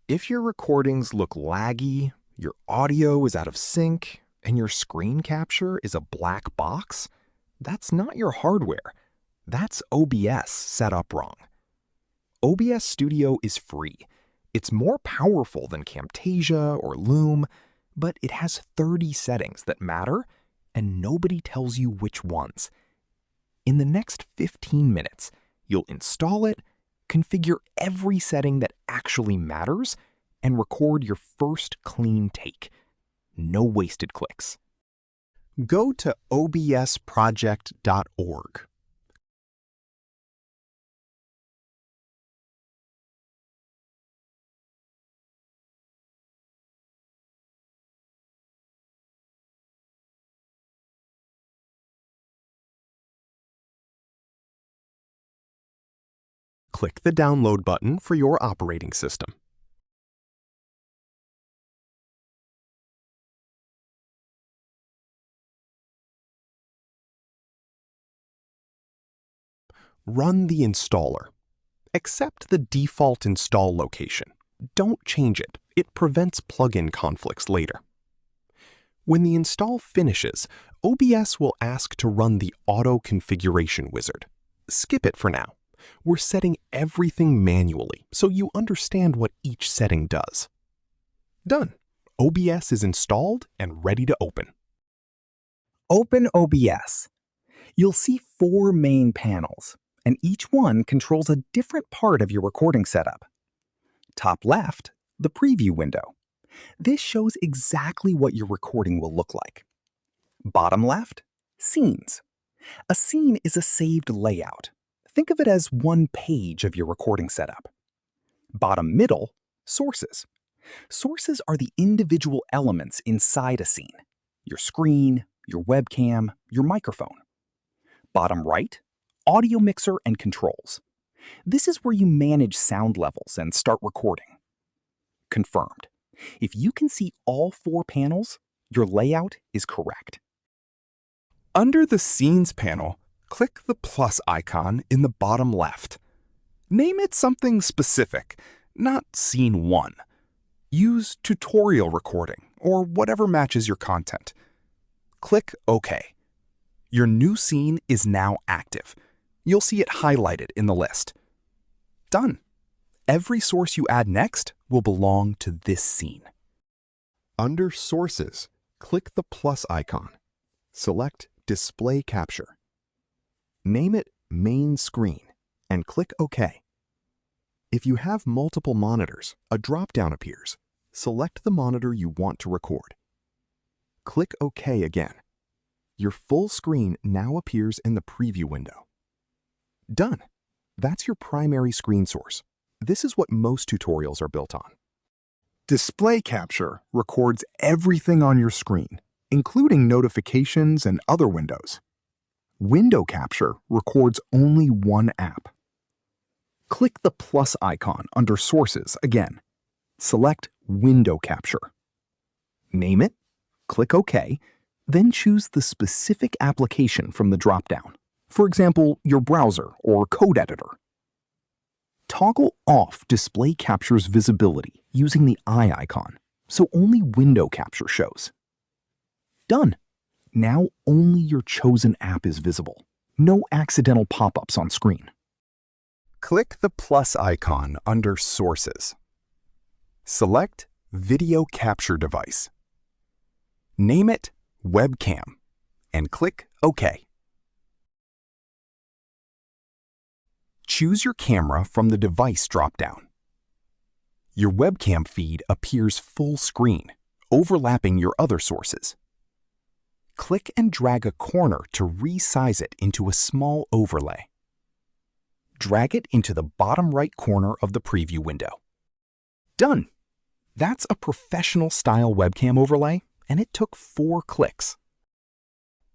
If your recordings look laggy, your audio is out of sync, and your screen capture is a black box, that's not your hardware. That's OBS set up wrong. OBS Studio is free. It's more powerful than Camtasia or Loom, but it has 30 settings that matter, and nobody tells you which ones. In the next 15 minutes, you'll install it, configure every setting that actually matters, and record your first clean take. No wasted clicks. Go to obsproject.org. Click the download button for your operating system. Run the installer. Accept the default install location. Don't change it. It prevents plugin conflicts later. When the install finishes, OBS will ask to run the auto configuration wizard. Skip it for now. We're setting everything manually, so you understand what each setting does. Done. OBS is installed and ready to open. Open OBS. You'll see 4 main panels, and each one controls a different part of your recording setup. Top left, the preview window. This shows exactly what your recording will look like. Bottom left, scenes. A scene is a saved layout. Think of it as one page of your recording setup. Bottom middle, sources. Sources are the individual elements inside a scene. Your screen, your webcam, your microphone. Bottom right, audio mixer and controls. This is where you manage sound levels and start recording. Confirmed. If you can see all 4 panels, your layout is correct. Under the Scenes panel, click the plus icon in the bottom left. Name it something specific, not Scene 1. Use Tutorial Recording or whatever matches your content. Click OK. Your new scene is now active. You'll see it highlighted in the list. Done. Every source you add next will belong to this scene. Under Sources, click the plus icon. Select Display Capture. Name it Main Screen and click OK. If you have multiple monitors, a drop-down appears. Select the monitor you want to record. Click OK again. Your full screen now appears in the preview window. Done. That's your primary screen source. This is what most tutorials are built on. Display Capture records everything on your screen, including notifications and other windows. Window Capture records only one app. Click the plus icon under Sources again. Select Window Capture. Name it, click OK, then choose the specific application from the dropdown. For example, your browser or code editor. Toggle off Display Capture's visibility using the eye icon, so only Window Capture shows. Done. Now only your chosen app is visible. No accidental pop-ups on screen. Click the plus icon under Sources. Select Video Capture Device. Name it Webcam and click OK. Choose your camera from the device dropdown. Your webcam feed appears full screen, overlapping your other sources. Click and drag a corner to resize it into a small overlay. Drag it into the bottom right corner of the preview window. Done! That's a professional-style webcam overlay, and it took 4 clicks.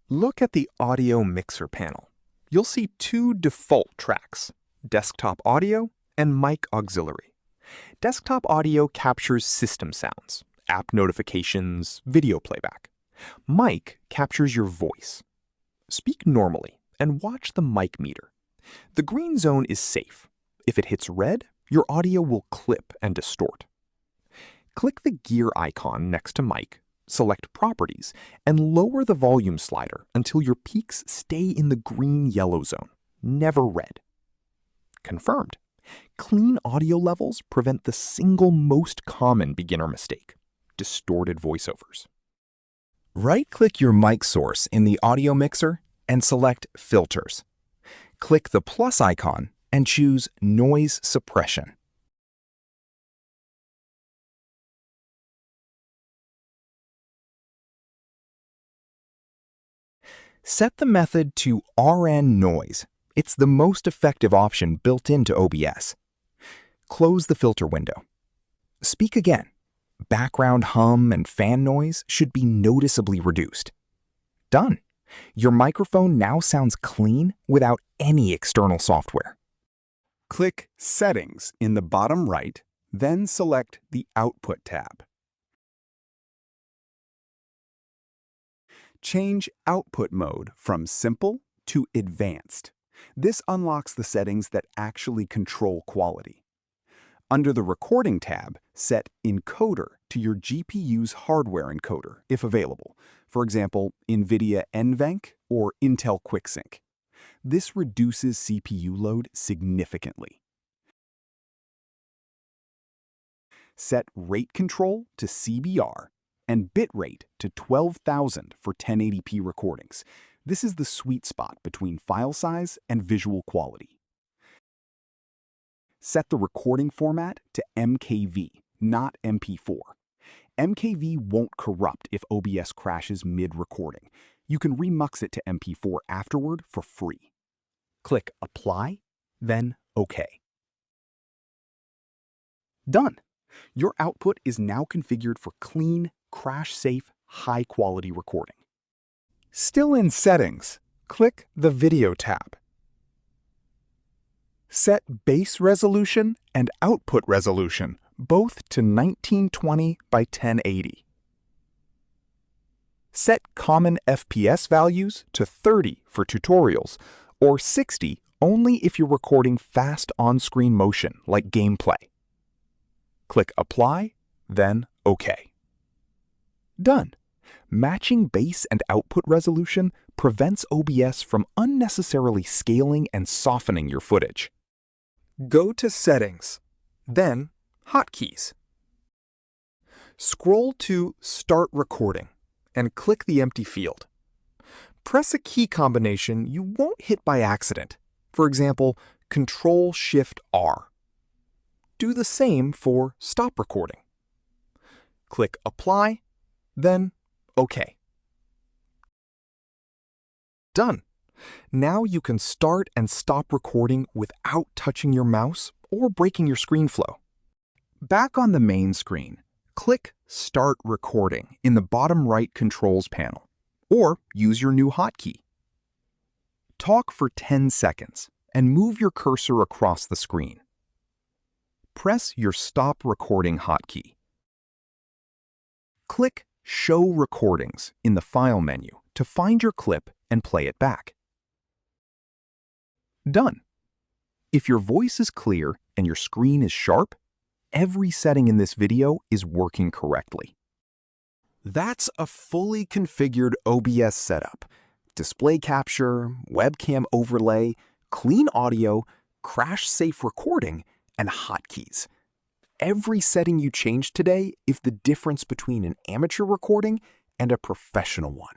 Look at the audio mixer panel. You'll see 2 default tracks, desktop audio and mic auxiliary. Desktop audio captures system sounds, app notifications, video playback. Mic captures your voice. Speak normally and watch the mic meter. The green zone is safe. If it hits red, your audio will clip and distort. Click the gear icon next to Mic, select Properties, and lower the volume slider until your peaks stay in the green-yellow zone, never red. Confirmed. Clean audio levels prevent the single most common beginner mistake: distorted voiceovers. Right-click your mic source in the audio mixer and select Filters. Click the plus icon and choose Noise Suppression. Set the method to RN Noise. It's the most effective option built into OBS. Close the filter window. Speak again. Background hum and fan noise should be noticeably reduced. Done. Your microphone now sounds clean without any external software. Click Settings in the bottom right, then select the Output tab. Change output mode from Simple to Advanced. This unlocks the settings that actually control quality. Under the Recording tab, set Encoder to your GPU's hardware encoder, if available, for example, NVIDIA NVENC or Intel QuickSync. This reduces CPU load significantly. Set Rate Control to CBR and bitrate to 12,000 for 1080p recordings. This is the sweet spot between file size and visual quality. Set the recording format to MKV, not MP4. MKV won't corrupt if OBS crashes mid-recording. You can remux it to MP4 afterward for free. Click Apply, then OK. Done. Your output is now configured for clean, crash-safe, high-quality recording. Still in Settings, click the Video tab. Set base resolution and output resolution both to 1920 by 1080. Set common FPS values to 30 for tutorials, or 60 only if you're recording fast on-screen motion like gameplay. Click Apply, then OK. Done. Matching base and output resolution prevents OBS from unnecessarily scaling and softening your footage. Go to Settings, then Hotkeys. Scroll to Start Recording and click the empty field. Press a key combination you won't hit by accident, for example, Ctrl-Shift-R. Do the same for Stop Recording. Click Apply, then OK. Done. Now you can start and stop recording without touching your mouse or breaking your screen flow. Back on the main screen, click Start Recording in the bottom right controls panel, or use your new hotkey. Talk for 10 seconds and move your cursor across the screen. Press your Stop Recording hotkey. Click Show Recordings in the File menu to find your clip and play it back. Done. If your voice is clear and your screen is sharp, every setting in this video is working correctly. That's a fully configured OBS setup. Display capture, webcam overlay, clean audio, crash-safe recording, and hotkeys. Every setting you change today is the difference between an amateur recording and a professional one.